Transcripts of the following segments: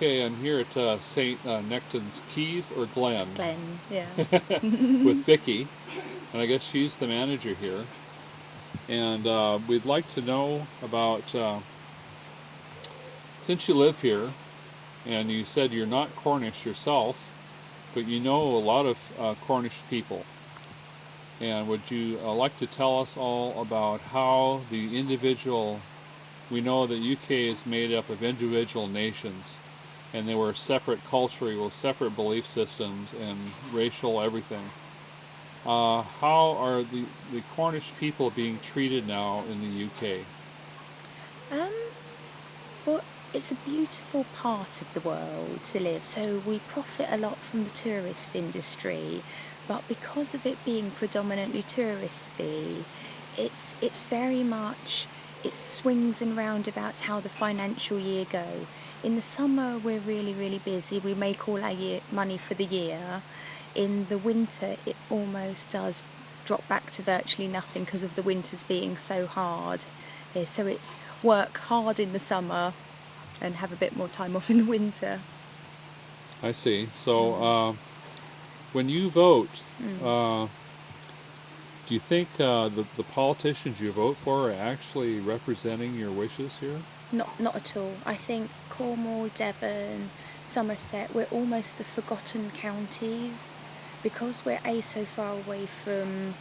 Okay, I'm here at St Nectans Glen Glen, yeah. with Vicky, and I guess she's the manager here. And we'd like to know about, since you live here, and you said you're not Cornish yourself, but you know a lot of Cornish people. And would you like to tell us all about how the individual, we know that UK is made up of individual nations, and they were separate culturally, with separate belief systems and racial everything. How are the Cornish people being treated now in the UK? Um, well, it's a beautiful part of the world to live, so we profit a lot from the tourist industry, but because of it being predominantly touristy, it's very much, it swings and roundabouts how the financial year go. In the summer we're really, really busy, we make all our money for the year. In the winter it almost does drop back to virtually nothing because of the winters being so hard. Yeah, so it's work hard in the summer and have a bit more time off in the winter. I see. So when you vote, do you think the politicians you vote for are actually representing your wishes here? Not at all. I think Cornwall, Devon, Somerset, we're almost the forgotten counties because we're so far away from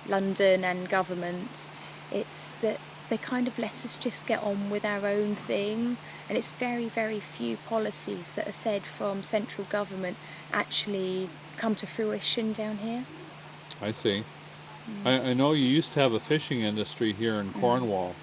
London and government. It's that they kind of let us just get on with our own thing, and it's very, very few policies that are said from central government actually come to fruition down here. I see. I know you used to have a fishing industry here in Cornwall.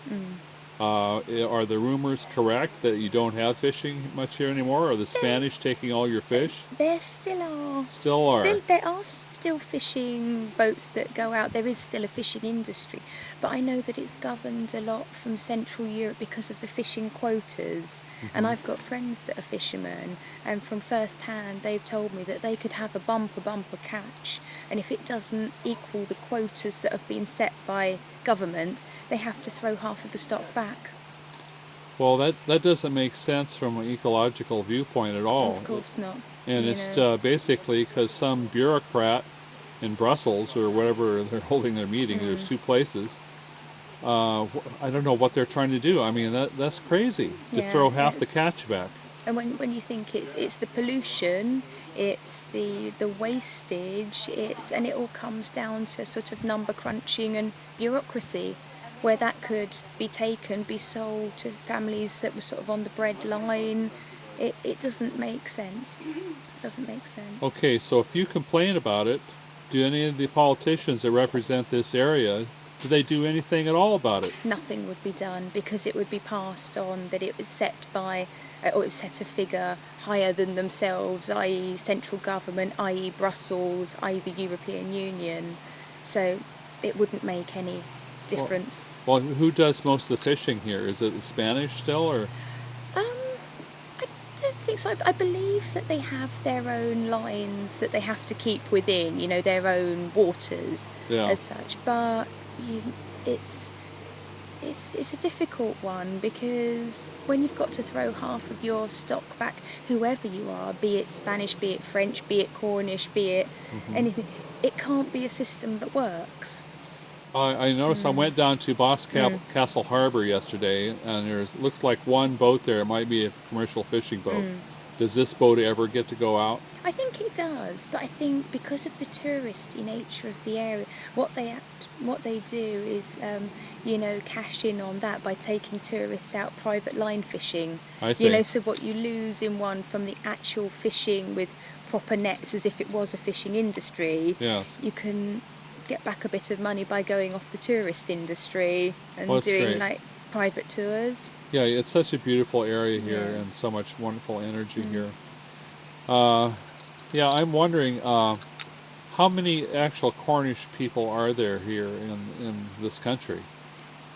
Are the rumors correct that you don't have fishing much here anymore? Are the Spanish taking all your fish? There still are. Still are. There are still fishing boats that go out. There is still a fishing industry, but I know that it's governed a lot from Central Europe because of the fishing quotas. And I've got friends that are fishermen, and from first hand they've told me that they could have a bumper catch, and if it doesn't equal the quotas that have been set by government, they have to throw half of the stock back. Well, that doesn't make sense from an ecological viewpoint at all. Of course not. And it's basically because some bureaucrat in Brussels or whatever they're holding their meeting, there's two places. I don't know what they're trying to do. I mean, that's crazy to throw half the catch back. And when you think it's the pollution, it's the wastage, and it all comes down to sort of number crunching and bureaucracy, where that could be taken, be sold to families that were sort of on the bread line. It doesn't make sense. It doesn't make sense. Okay, so if you complain about it, do any of the politicians that represent this area, do they do anything at all about it? Nothing would be done because it would be passed on that it was set by, or it was set a figure higher than themselves, i.e. central government, i.e. Brussels, i.e. the European Union. So it wouldn't make any difference. Well, who does most of the fishing here? Is it the Spanish still, or? I don't think so. I believe that they have their own lines that they have to keep within, their own waters as such. But it's a difficult one because when you've got to throw half of your stock back, whoever you are, be it Spanish, be it French, be it Cornish, be it anything, it can't be a system that works. I noticed I went down to Castle Harbor yesterday, and looks like one boat there. It might be a commercial fishing boat. Does this boat ever get to go out? I think it does, but I think because of the touristy nature of the area, what they do is, cash in on that by taking tourists out private line fishing. I see. So what you lose in one from the actual fishing with proper nets, as if it was a fishing industry, you can get back a bit of money by going off the tourist industry and doing like private tours. Yeah, it's such a beautiful area here and so much wonderful energy here. I'm wondering how many actual Cornish people are there here in this country?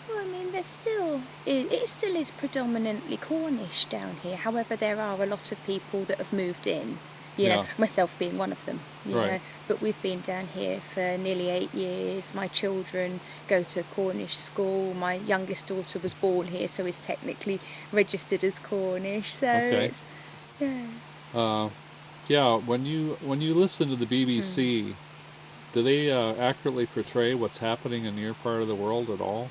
Well, I mean, it still is predominantly Cornish down here. However, there are a lot of people that have moved in. Myself being one of them, know. But we've been down here for nearly 8 years. My children go to Cornish school. My youngest daughter was born here, so is technically registered as Cornish. So Yeah. Uh, yeah, when you listen to the Mm. BBC, do they accurately portray what's happening in your part of the world at all?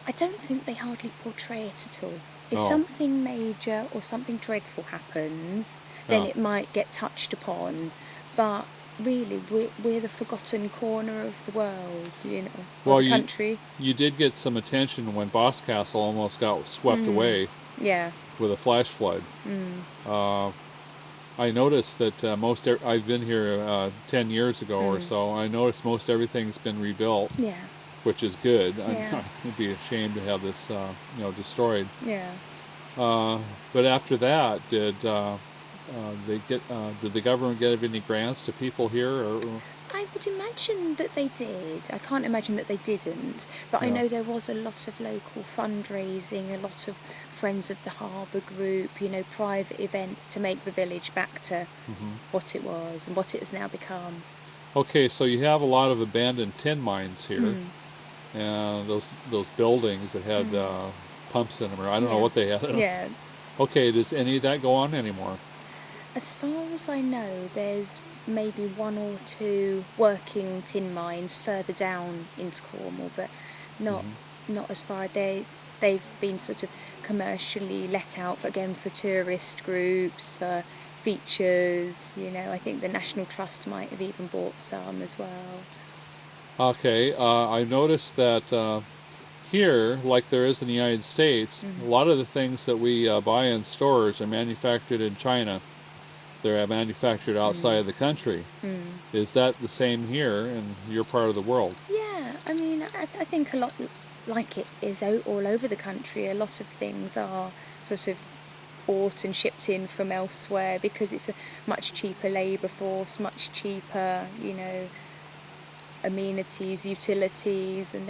I don't think they hardly portray it at all. If Oh, something major or something dreadful happens, then yeah. it might get touched upon. But really, we're the forgotten corner of the world, or Well, the country. you did get some attention when Boscastle almost got swept Mm. away Yeah. with a flash flood. Mm. Uh, I noticed that I've been here 10 years ago or Mm. so. I noticed most everything's been rebuilt, Yeah. which is good. Yeah. I'd be ashamed to have this, destroyed. Yeah. Uh, but after that, did the government get any grants to people here? Or I would imagine that they did. I can't imagine that they didn't. But I yeah, know there was a lot of local fundraising, a lot of Friends of the Harbour group, private events to make the village back to hmm what it was and what it has now become. okay. So you have a lot of abandoned tin mines here, Mm. and those buildings that had Mm. pumps in them, or I don't know Yeah. what they had. Yeah. Okay, does any of that go on anymore? As far as I know, there's maybe one or two working tin mines further down into Cornwall, but not hmm not as far. They've been sort of commercially let out for tourist groups, for features. I think the National Trust might have even bought some as well. Okay, I noticed that here, like there is in the United States, a Mm. lot of the things that we buy in stores are manufactured in China. They're manufactured outside Mm. of the country. Mm. Is that the same here in your part of the world? Yeah, I mean, I think a lot like it is all over the country. A lot of things are sort of bought and shipped in from elsewhere because it's a much cheaper labour force, much cheaper, amenities, utilities, and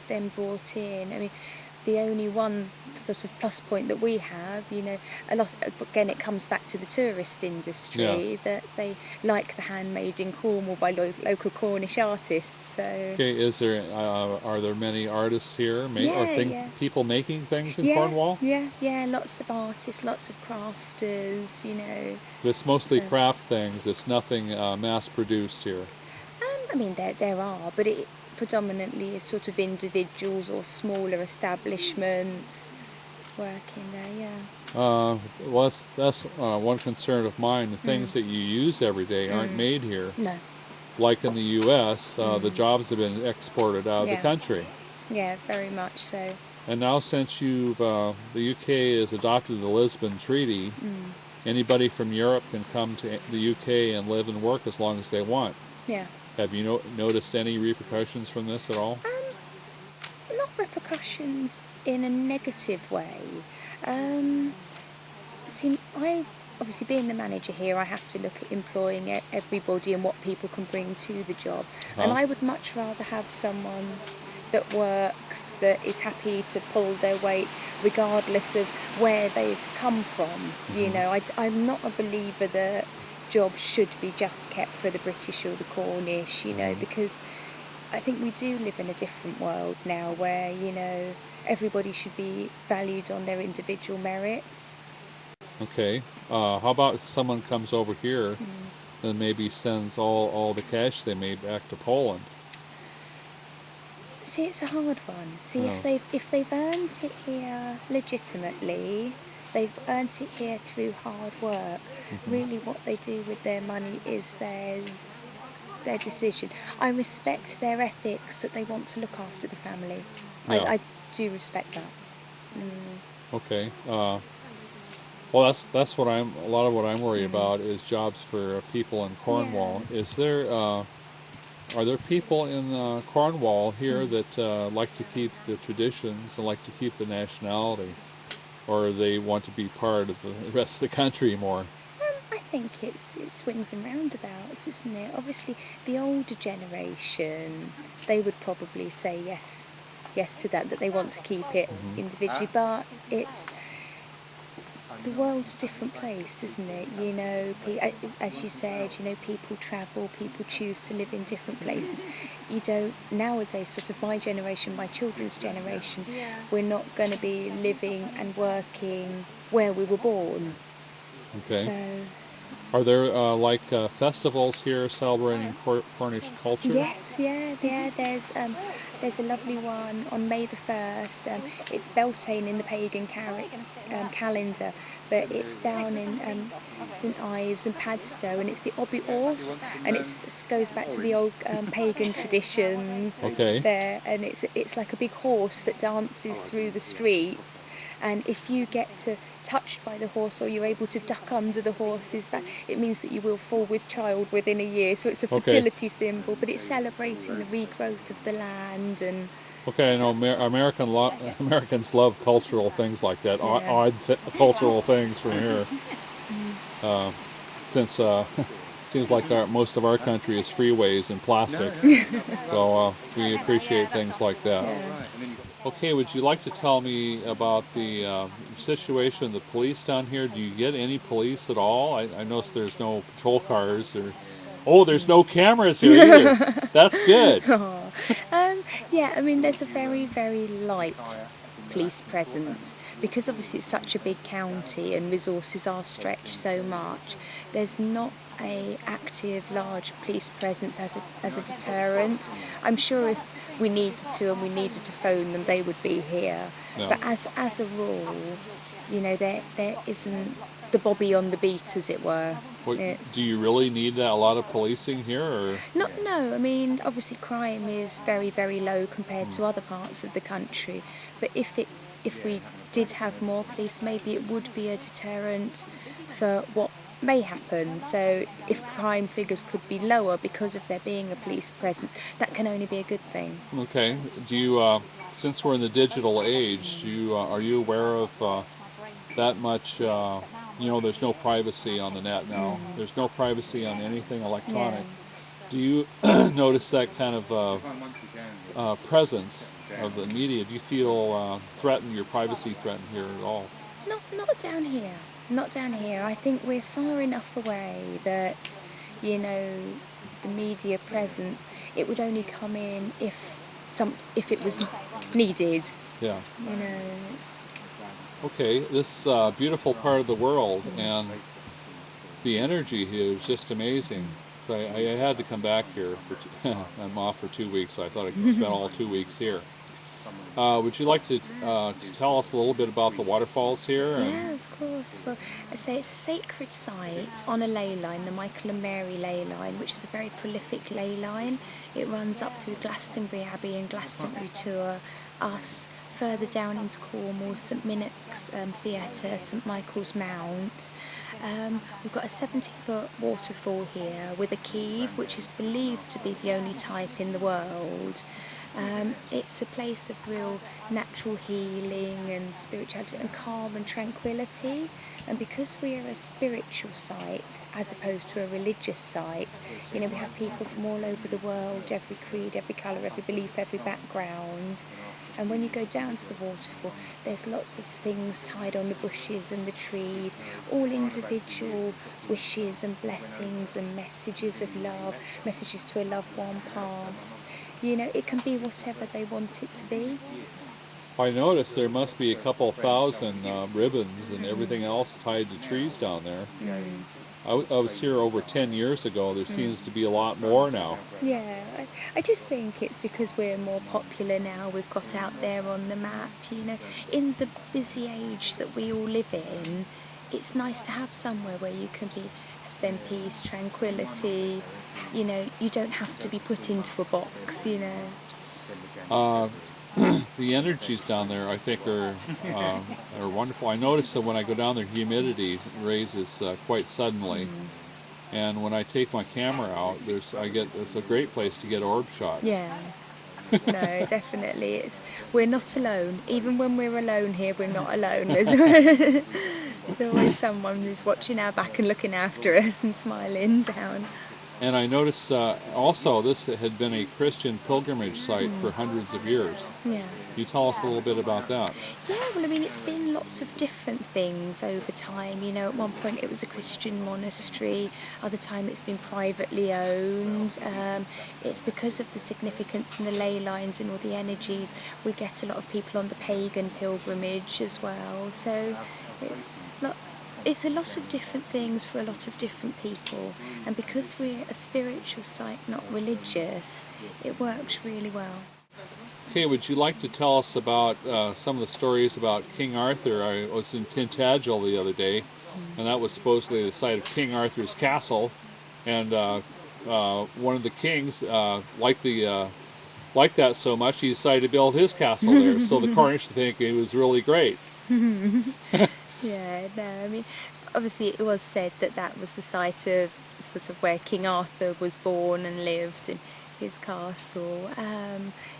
then brought in. I mean, the only one sort of plus point that we have, a lot again it comes back to the tourist Yes. industry that they like the handmade in Cornwall by local Cornish artists. So Okay, are there many artists here, yeah, yeah. people making things in Yeah, Cornwall? yeah, yeah. Lots of artists, lots of crafters. It's mostly Um, craft things. It's nothing mass produced here. I mean, there are, but it predominantly is sort of individuals or smaller establishments working there. Yeah. Well, that's one concern of mine. The Mm. things that you use every day aren't Mm. made here. No. Like in the U.S., the Mm. jobs have been exported out of the Yeah. country. Yeah. Very much so. And now, since the UK has adopted the Lisbon Treaty, Mm. anybody from Europe can come to the UK and live and work as long as they want. Yeah. Have you noticed any repercussions from this at all? Not repercussions in a negative way. Um, See, I obviously being the manager here, I have to look at employing everybody and what people can bring to the job. And Huh? I would much rather have someone that works, that is happy to pull their weight, regardless of where they've come from. hmm I'm not a believer that jobs should be just kept for the British or the Cornish. hmm Because I think we do live in a different world now where everybody should be valued on their individual merits. Okay. How about if someone comes over here Mm. and maybe sends all the cash they made back to Poland? See, it's a hard one. See, No. if they've earned it here legitimately, they've earned it here through hard work. hmm Really, what they do with their money is their decision. I respect their ethics that they want to look after the family. Yeah. I do respect that. Mm. Okay. Well, that's what a lot of what I'm worried Mm. about is jobs for people in Yeah. Cornwall. Are there people in Cornwall here Mm. that like to keep the traditions and like to keep the nationality, or they want to be part of the rest of the country more? I think it swings and roundabouts, isn't it? Obviously, the older generation, they would probably say yes to that they want to keep it hmm individually. But it's the world's a different place, isn't it? As you said, people travel, people choose to live in different places. You don't nowadays, sort of my generation, my children's generation, we're not going to be living and working where we were born. Okay. So Are there festivals here celebrating Cornish culture? yes, yeah. There's a lovely one on May the 1st. It's Beltane in the pagan calendar, but it's down in St Ives and Padstow, and it's the Obi Horse, and it goes back to the old pagan traditions Okay. there, and it's like a big horse that dances through the streets. And if you get touched by the horse, or you're able to duck under the horse's back, it means that you will fall with child within a year. So it's a Okay. fertility symbol, but it's celebrating the regrowth of the land. And Okay, I know Americans love cultural things like that, Yeah. odd cultural things from here. Since seems like most of our country is freeways and plastic, so we appreciate things like that. yeah. Okay, would you like to tell me about the situation of the police down here? Do you get any police at all? I notice there's no patrol cars. There's no cameras here either. That's good. Oh. Yeah, I mean, there's a very, very light police presence because obviously it's such a big county and resources are stretched so much. There's not a active, large police presence as a deterrent. I'm sure if we needed to and we needed to phone them, they would be here. No. But as a rule, there isn't the Bobby on the beat, as it were. Do you really need a lot of policing here, or? No. I mean, obviously, crime is very, very low compared to other parts of the country. But if we did have more police, maybe it would be a deterrent for what may happen. So if crime figures could be lower because of there being a police presence, that can only be a good thing. Okay. Do you, since we're in the digital age, are you aware of that much? There's no privacy on the net now. There's no privacy on anything electronic. Yeah. Do you notice that kind of presence of the media? Do you feel threatened, your privacy threatened here at all? Not down here. Not down here. I think we're far enough away that, the media presence, it would only come in if it was needed. Yeah. It's... Okay, this beautiful part of the world, and the energy here is just amazing. So I had to come back here I'm off for 2 weeks, so I thought I could spend all 2 weeks here. Would you like to tell us a little bit about the waterfalls here? Yeah, of course. Well, I say it's a sacred site on a ley line, the Michael and Mary ley line, which is a very prolific ley line. It runs up through Glastonbury Abbey and Glastonbury to us, further down into Cornwall, St Minnick's Theatre, St Michael's Mount. We've got a 70-foot waterfall here with a keeve, which is believed to be the only type in the world. It's a place of real natural healing and spirituality and calm and tranquility. And because we're a spiritual site as opposed to a religious site, we have people from all over the world, every creed, every colour, every belief, every background. And when you go down to the waterfall, there's lots of things tied on the bushes and the trees, all individual wishes and blessings and messages of love, messages to a loved one past. It can be whatever they want it to be. I noticed there must be a couple thousand ribbons and everything else tied to trees down there. I was here over 10 years ago. There seems to be a lot more now. Yeah, I just think it's because we're more popular now. We've got out there on the map, In the busy age that we all live in, it's nice to have somewhere where you can spend peace, tranquility. You don't have to be put into a box, The energies down there, I think, are wonderful. I notice that when I go down there, humidity raises quite suddenly, and when I take my camera out, it's a great place to get orb shots. Yeah. No, definitely. We're not alone. Even when we're alone here, we're not alone. There's always someone who's watching our back and looking after us and smiling down. And I noticed also this had been a Christian pilgrimage site for hundreds of years. Yeah. Can you tell us a little bit about that? Yeah, well, I mean, it's been lots of different things over time. At one point it was a Christian monastery, other time it's been privately owned. It's because of the significance and the ley lines and all the energies, we get a lot of people on the pagan pilgrimage as well. So it's it's a lot of different things for a lot of different people, and because we're a spiritual site, not religious, it works really well. Okay, would you like to tell us about some of the stories about King Arthur? I was in Tintagel the other day, and that was supposedly the site of King Arthur's castle, and one of the kings liked that so much he decided to build his castle there. So the Cornish think it was really great. Yeah, no, I mean, obviously it was said that that was the site of sort of where King Arthur was born and lived in his castle.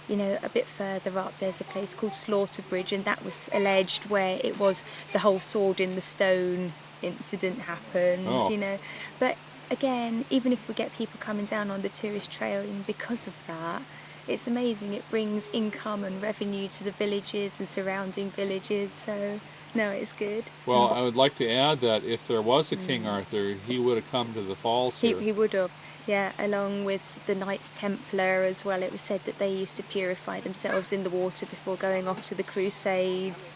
You know, a bit further up there's a place called Slaughter-Bridge, and that was alleged where it was the whole sword in the stone incident happened, Oh. you know. But again, even if we get people coming down on the tourist trail, and because of that, it's amazing, it brings income and revenue to the villages and surrounding villages, so no, it's good. Well, I would like to add that if there was a King Arthur, he would have come to the falls here. He would have, yeah, along with the Knights Templar as well. It was said that they used to purify themselves in the water before going off to the Crusades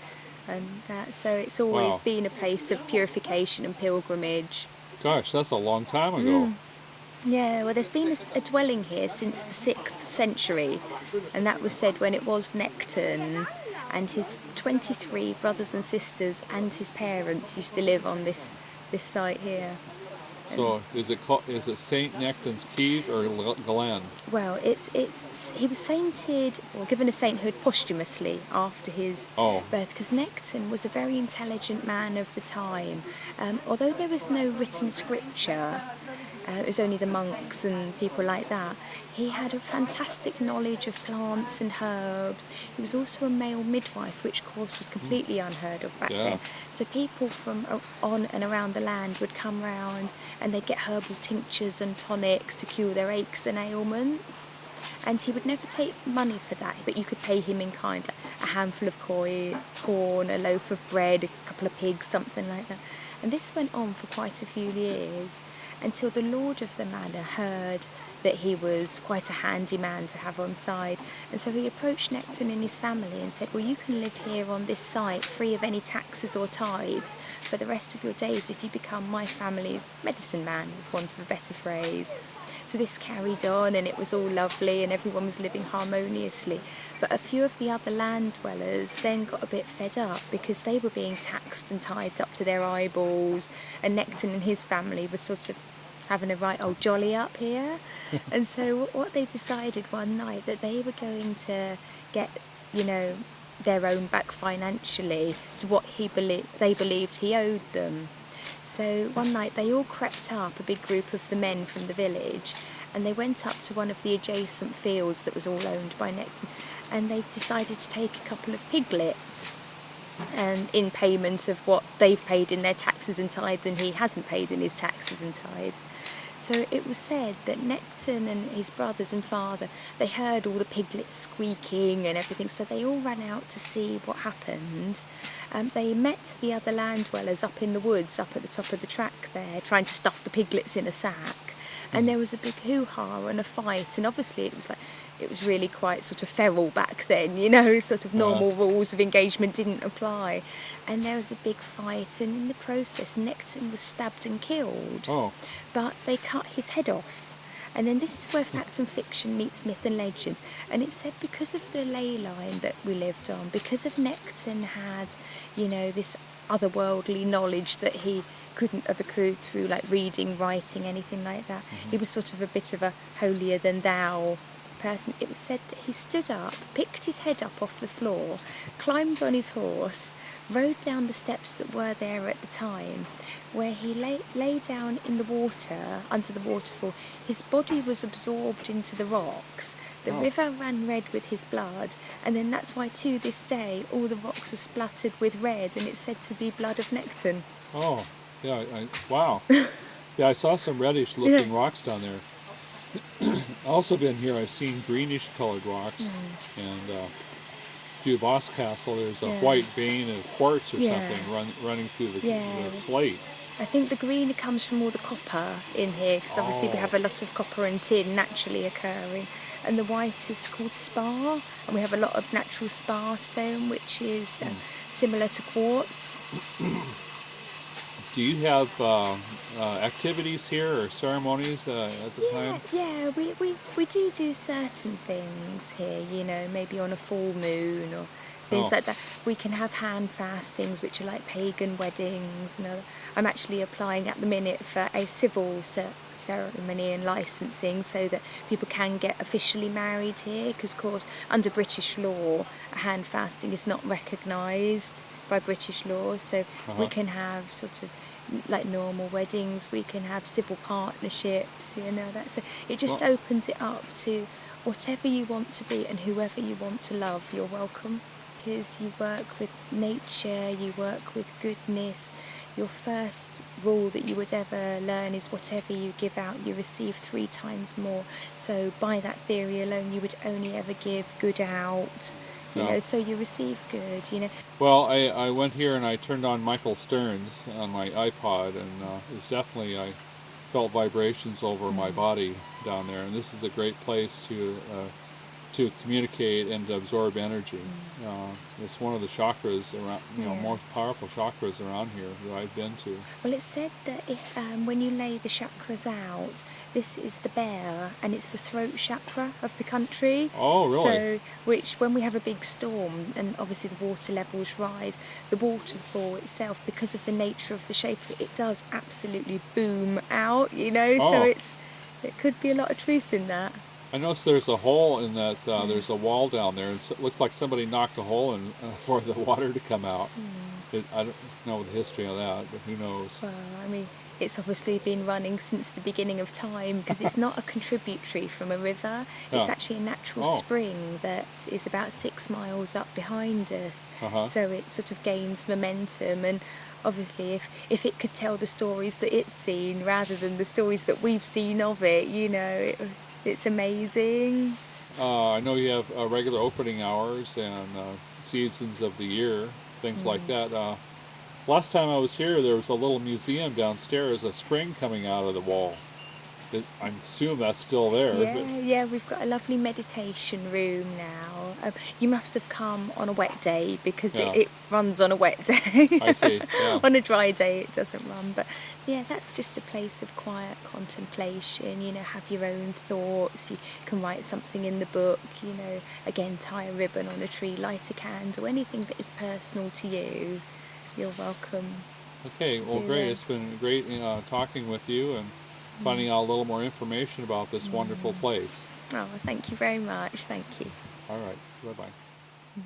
and that, so it's always Wow. been a place of purification and pilgrimage. Gosh, that's a long time ago. Yeah, well, there's been a dwelling here since the 6th century, and that was said when it was Nectan, and his 23 brothers and sisters and his parents used to live on this site here. So is it St Nectans Glen? Well, he was sainted or given a sainthood posthumously after his birth, because Nectan was a very intelligent man of the time. Although there was no written scripture, it was only the monks and people like that. He had a fantastic knowledge of plants and herbs. He was also a male midwife, which of course was completely unheard of back then. So people from on and around the land would come round and they'd get herbal tinctures and tonics to cure their aches and ailments. And he would never take money for that, but you could pay him in kind, like a handful of corn, a loaf of bread, a couple of pigs, something like that. And this went on for quite a few years, until the lord of the manor heard that he was quite a handy man to have on side, and so he approached Nectan and his family and said, well, you can live here on this site free of any taxes or tithes for the rest of your days if you become my family's medicine man, for want of a better phrase. So this carried on, and it was all lovely and everyone was living harmoniously. But a few of the other land dwellers then got a bit fed up because they were being taxed and tithed up to their eyeballs, and Nectan and his family were sort of having a right old jolly up here. And so what they decided one night, that they were going to get, you know, their own back financially to what they believed he owed them. So one night they all crept up, a big group of the men from the village, and they went up to one of the adjacent fields that was all owned by Nectan, and they decided to take a couple of piglets, and in payment of what they've paid in their taxes and tithes and he hasn't paid in his taxes and tithes. So it was said that Nectan and his brothers and father, they heard all the piglets squeaking and everything, so they all ran out to see what happened. They met the other land dwellers up in the woods, up at the top of the track there, trying to stuff the piglets in a sack. And there was a big hoo-ha and a fight, and obviously it was really quite sort of feral back then, you know, sort of normal rules of engagement didn't apply. And there was a big fight, and in the process Nectan was stabbed and killed. But they cut his head off. And then this is where fact and fiction meets myth and legend. And it's said because of the ley line that we lived on, because of Nectan had, you know, this otherworldly knowledge that he couldn't have accrued through like reading, writing, anything like that. He was sort of a bit of a holier than thou person. It was said that he stood up, picked his head up off the floor, climbed on his horse, rode down the steps that were there at the time, where he lay down in the water under the waterfall. His body was absorbed into the rocks. The river ran red with his blood, and then that's why to this day all the rocks are splattered with red, and it's said to be blood of Nectan. Yeah, wow. Yeah, I saw some reddish looking rocks down there. Also been here, I've seen greenish colored rocks, and through Voss Castle there's a white vein of quartz or something running through the slate. I think the green comes from all the copper in here, because obviously we have a lot of copper and tin naturally occurring. And the white is called spar, and we have a lot of natural spar stone, which is similar to quartz. Do you have activities here or ceremonies at the Yeah, time? yeah, we do certain things here, you know, maybe on a full moon or things Oh, like that. We can have hand fastings, which are like pagan weddings. You know, I'm actually applying at the minute for a civil ceremony and licensing so that people can get officially married here, because, of course, under British law, a hand fasting is not recognised by British law, so we uh-huh. can have sort of like normal weddings, we can have civil partnerships, you know, it just Well, opens it up to whatever you want to be and whoever you want to love, you're welcome, because you work with nature, you work with goodness. Your first rule that you would ever learn is whatever you give out, you receive 3 times more. So by that theory alone, you would only ever give good out, you yeah. know, so you receive good, you know. Well, I went here and I turned on Michael Stearns on my iPod, and it was definitely, I felt vibrations over my body down there, and this is a great place to communicate and to absorb energy. It's one of the chakras around, Yeah. most powerful chakras around here that I've been to. Well, it's said that if when you lay the chakras out, this is the bear, and it's the throat chakra of the country. Oh, really? So, which when we have a big storm and obviously the water levels rise, the waterfall itself, because of the nature of the shape of it, it does absolutely boom out. You know, so Oh, it could be a lot of truth in that. I noticed there's a hole in that. There's a wall down there, and it looks like somebody knocked a hole in for the water to come out. I don't know the history of that, but who knows? Well, I mean, it's obviously been running since the beginning of time, because it's not a contributory from a river. It's Yeah. actually a natural Oh. spring that is about 6 miles up behind us. Uh-huh. So it sort of gains momentum, and obviously if it could tell the stories that it's seen rather than the stories that we've seen of it, you know, it's amazing. I know you have regular opening hours and seasons of the year, things like that. Last time I was here, there was a little museum downstairs, a spring coming out of the wall. I assume that's still there. But Yeah, yeah, we've got a lovely meditation room now. You must have come on a wet day, because yeah, it runs on a wet day. I see. Yeah. On a dry day, it doesn't run. But yeah, that's just a place of quiet contemplation. You know, have your own thoughts. You can write something in the book. You know, again, tie a ribbon on a tree, light a candle, anything that is personal to you. You're welcome Okay. to Well, do great. that. It's been great talking with you and finding out a little more information about this wonderful place. Oh, thank you very much. Thank you. All right. Bye bye.